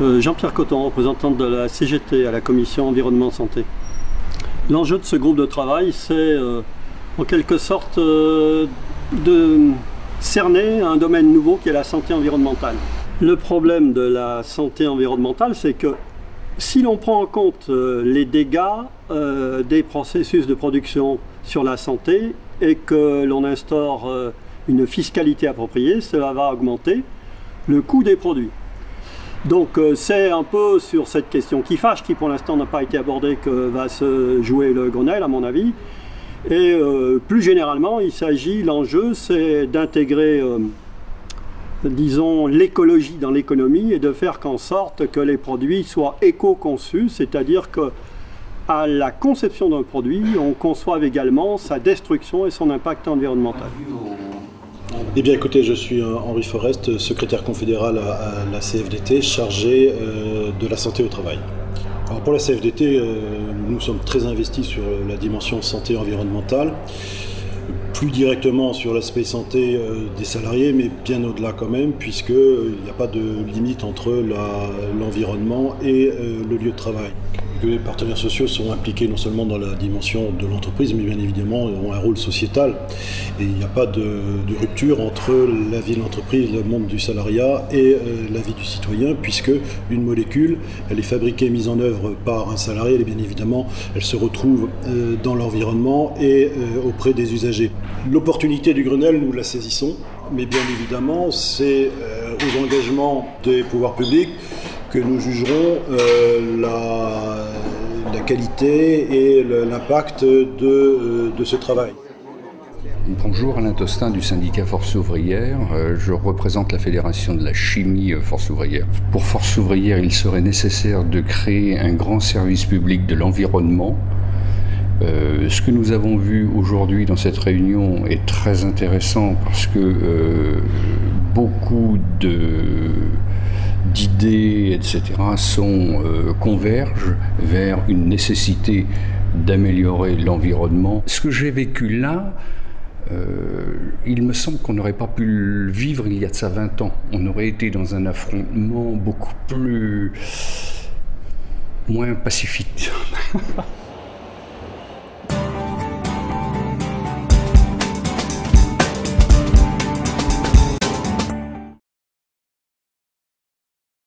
Jean-Pierre Coton, représentant de la CGT à la Commission Environnement Santé. L'enjeu de ce groupe de travail, c'est en quelque sorte de cerner un domaine nouveau qui est la santé environnementale. Le problème de la santé environnementale, c'est que si l'on prend en compte les dégâts des processus de production sur la santé et que l'on instaure une fiscalité appropriée, cela va augmenter le coût des produits. Donc c'est un peu sur cette question qui fâche, qui pour l'instant n'a pas été abordée, que va se jouer le Grenelle à mon avis. Et plus généralement, l'enjeu c'est d'intégrer, disons, l'écologie dans l'économie et de faire en sorte que les produits soient éco-conçus, c'est-à-dire que à la conception d'un produit, on conçoive également sa destruction et son impact environnemental. Eh bien écoutez, je suis Henri Forest, secrétaire confédéral à la CFDT, chargé de la santé au travail. Alors pour la CFDT, nous sommes très investis sur la dimension santé environnementale, plus directement sur l'aspect santé des salariés, mais bien au-delà quand même, puisqu'il n'y a pas de limite entre l'environnement et le lieu de travail. Les partenaires sociaux sont impliqués non seulement dans la dimension de l'entreprise, mais bien évidemment ont un rôle sociétal. Et il n'y a pas de rupture entre la vie de l'entreprise, le monde du salariat et la vie du citoyen, puisque une molécule, elle est fabriquée, mise en œuvre par un salarié, et bien évidemment, elle se retrouve dans l'environnement et auprès des usagers. L'opportunité du Grenelle, nous la saisissons, mais bien évidemment, c'est aux engagements des pouvoirs publics que nous jugerons la qualité et l'impact de ce travail. Bonjour, Alain Tostin du syndicat Force Ouvrière. Je représente la Fédération de la chimie Force Ouvrière. Pour Force Ouvrière, il serait nécessaire de créer un grand service public de l'environnement. Ce que nous avons vu aujourd'hui dans cette réunion est très intéressant parce que beaucoup d'idées, etc., convergent vers une nécessité d'améliorer l'environnement. Ce que j'ai vécu là, il me semble qu'on n'aurait pas pu le vivre il y a de ça 20 ans. On aurait été dans un affrontement beaucoup moins pacifique.